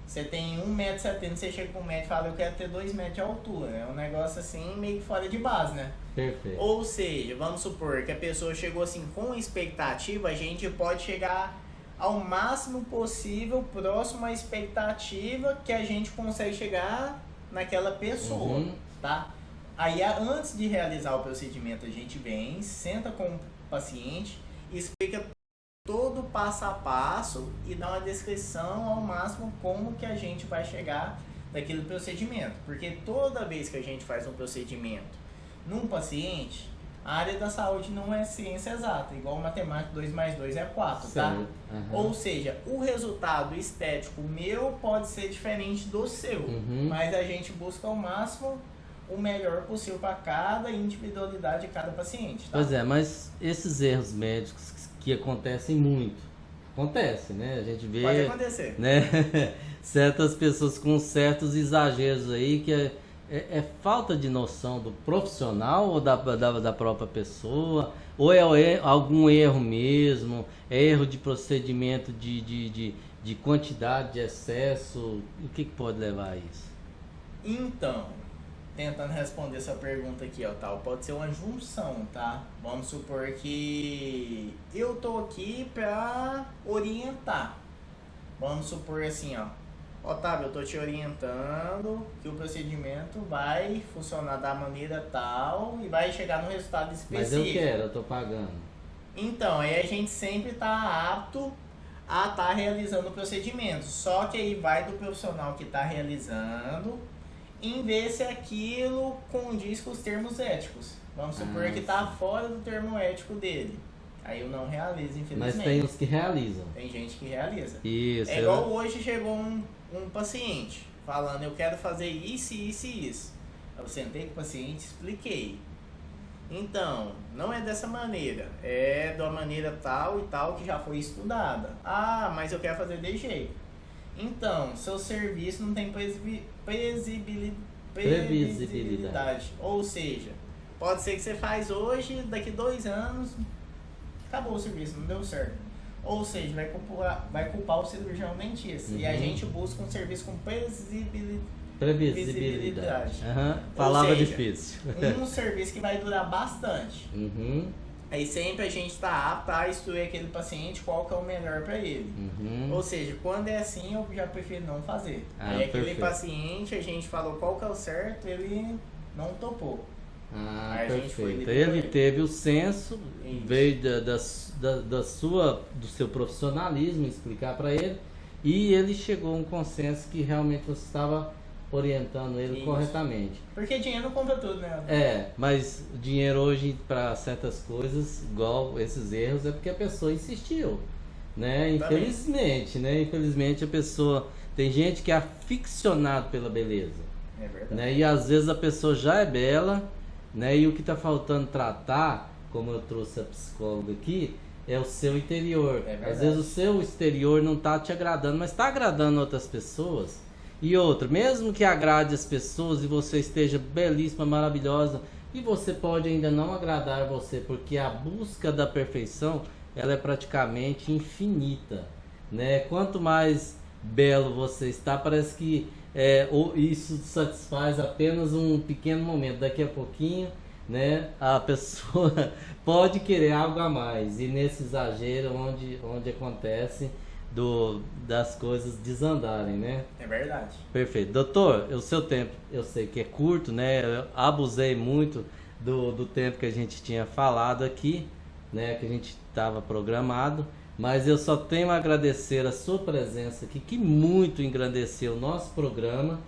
você tem 1,70 m, você chega com um médico e fala, eu quero ter 2 metros de altura. É um negócio assim, meio fora de base, né? Perfeito. Ou seja, vamos supor que a pessoa chegou assim com expectativa, a gente pode chegar ao máximo possível próximo à expectativa que a gente consegue chegar naquela pessoa, tá? Aí antes de realizar o procedimento, a gente vem, senta com o paciente, explica todo o passo a passo e dá uma descrição ao máximo como que a gente vai chegar naquele procedimento. Porque toda vez que a gente faz um procedimento num paciente, a área da saúde não é ciência exata, igual matemática 2 mais 2 é 4, tá? Certo. Uhum. Ou seja, o resultado estético meu pode ser diferente do seu, mas a gente busca ao máximo o melhor possível para cada individualidade de cada paciente, tá? Pois é, mas esses erros médicos que acontecem muito, acontece, né? A gente vê, Pode acontecer. né? Certas pessoas com certos exageros aí que é falta de noção do profissional ou da própria pessoa, ou é algum erro mesmo, é erro de procedimento, de quantidade, de excesso, o que pode levar a isso? Então, tentando responder essa pergunta aqui, ó, tal, pode ser uma junção, tá? Vamos supor que eu tô aqui pra orientar. Vamos supor assim, ó, Otávio, eu tô te orientando que o procedimento vai funcionar da maneira tal e vai chegar no resultado específico. Mas eu quero, eu tô pagando. Então, aí a gente sempre tá apto a estar realizando o procedimento. Só que aí vai do profissional que está realizando em ver se aquilo condiz com os termos éticos. Vamos supor que está fora do termo ético dele. Aí eu não realizo, infelizmente. Mas tem os que realizam. Tem gente que realiza. Isso. É igual hoje chegou um paciente falando, eu quero fazer isso, isso e isso. Eu sentei com o paciente, expliquei. Então, não é dessa maneira, é de uma maneira tal e tal que já foi estudada. Ah, mas eu quero fazer de jeito. Então, seu serviço não tem previsibilidade. Ou seja, pode ser que você faz hoje, daqui 2 anos, acabou o serviço, não deu certo. Ou seja, vai culpar o cirurgião dentista. E a gente busca um serviço com previsibilidade. Palavra seja, difícil. Um serviço que vai durar bastante. Aí sempre a gente está apto a instruir aquele paciente qual que é o melhor para ele. Ou seja, quando é assim, eu já prefiro não fazer. Aí aquele paciente, a gente falou qual que é o certo, ele não topou. Aí Perfeito. Ele teve o senso, veio do seu profissionalismo, explicar para ele, e ele chegou a um consenso que realmente você estava orientando ele corretamente. Porque dinheiro não compra tudo, né? Mas dinheiro hoje para certas coisas, igual esses erros, é porque a pessoa insistiu, né? Infelizmente, né? Infelizmente a pessoa... Tem gente que é aficionado pela beleza. É verdade. Né? E às vezes a pessoa já é bela, né? E o que está faltando tratar, como eu trouxe a psicóloga aqui, é o seu interior. Às vezes o seu exterior não está te agradando, mas está agradando outras pessoas. E outra, mesmo que agrade as pessoas e você esteja belíssima, maravilhosa, e você pode ainda não agradar você, porque a busca da perfeição, ela é praticamente infinita, né? Quanto mais belo você está, parece que isso satisfaz apenas um pequeno momento. Daqui a pouquinho, né, a pessoa pode querer algo a mais, e nesse exagero onde acontece das coisas desandarem, né? É verdade. Perfeito. Doutor, o seu tempo, eu sei que é curto, né? Eu abusei muito do tempo que a gente tinha falado aqui, né? Que a gente estava programado, mas eu só tenho a agradecer a sua presença aqui, que muito engrandeceu o nosso programa.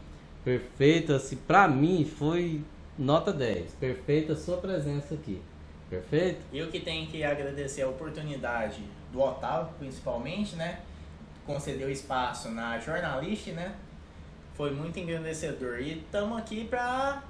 Perfeito, assim, para mim foi nota 10. Perfeita a sua presença aqui. Perfeito? Eu que tenho que agradecer a oportunidade do Otávio, principalmente, né? Concedeu espaço na jornalista, né? Foi muito engrandecedor. E estamos aqui para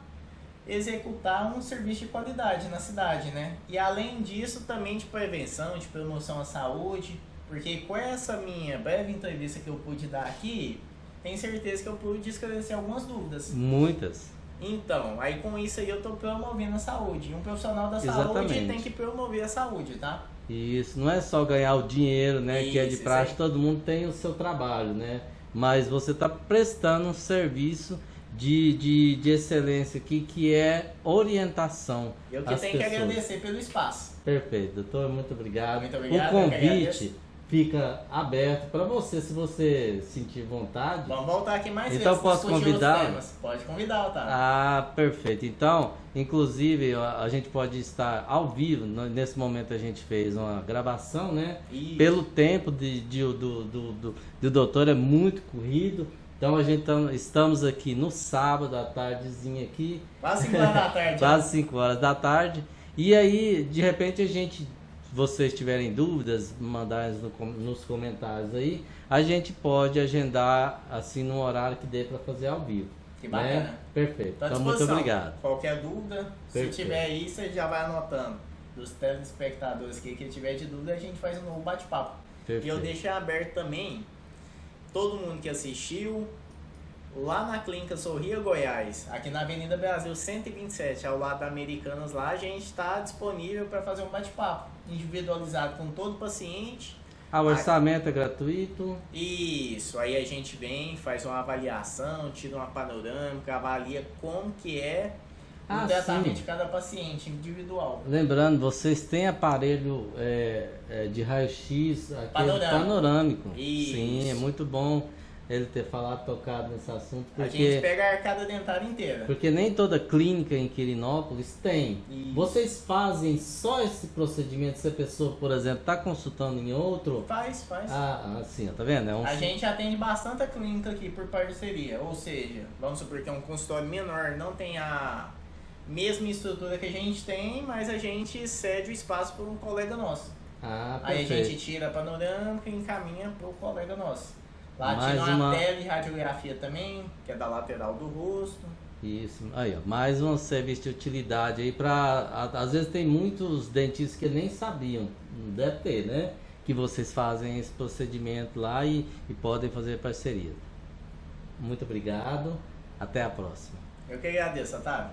executar um serviço de qualidade na cidade, né? E além disso, também de prevenção, de promoção à saúde, porque com essa minha breve entrevista que eu pude dar aqui, tenho certeza que eu pude esclarecer algumas dúvidas. Muitas. Então, aí com isso aí eu estou promovendo a saúde. Um profissional da saúde tem que promover a saúde, tá? Isso, não é só ganhar o dinheiro, né? Isso, que é de praxe, todo mundo tem o seu trabalho, né? Mas você está prestando um serviço de excelência aqui, que é orientação. Eu que tenho que agradecer pelo espaço. Perfeito, doutor, muito obrigado. Muito obrigado. O convite fica aberto para você, se você sentir vontade. Vamos voltar aqui mais vezes. Então posso convidar? Pode convidar, Otávio. Ah, perfeito. Então, inclusive, a gente pode estar ao vivo. Nesse momento a gente fez uma gravação, né? Isso. Pelo tempo do doutor é muito corrido. Então estamos aqui no sábado à tardezinha aqui. Quase 5 horas da tarde. Quase 5 horas da tarde. E aí, de repente, se vocês tiverem dúvidas, mandar nos comentários aí, a gente pode agendar assim num horário que dê para fazer ao vivo. Que bacana. Né? Perfeito. Então, muito disposição. obrigado. Qualquer dúvida, Perfeito. se tiver aí, você já vai anotando. Dos telespectadores que tiver de dúvida, a gente faz um novo bate-papo. E eu deixei aberto também, todo mundo que assistiu, lá na Clínica Sorria Goiás, aqui na Avenida Brasil 127, ao lado da Americanas lá, a gente está disponível para fazer um bate-papo individualizado com todo paciente. O orçamento é gratuito? Isso, aí a gente vem, faz uma avaliação, tira uma panorâmica, avalia como que é o tratamento de cada paciente individual. Lembrando, vocês têm aparelho de raio-x panorâmico. Isso. Sim, é muito bom ele ter tocado nesse assunto. Porque, a gente pega a arcada dentária inteira. Porque nem toda clínica em Quirinópolis tem. Isso. Vocês fazem só esse procedimento se a pessoa, por exemplo, está consultando em outro? Faz. Sim, tá vendo? A gente atende bastante a clínica aqui por parceria. Ou seja, vamos supor que é um consultório menor, não tem a mesma estrutura que a gente tem, mas a gente cede o espaço para um colega nosso. Aí a gente tira a panorâmica e encaminha para o colega nosso. Lá tira uma tele radiografia também, que é da lateral do rosto. Isso, aí ó, mais um serviço de utilidade aí para, às vezes tem muitos dentistas que nem sabiam, não deve ter, né? Que vocês fazem esse procedimento lá e podem fazer parceria. Muito obrigado, até a próxima. Eu que agradeço, Otávio.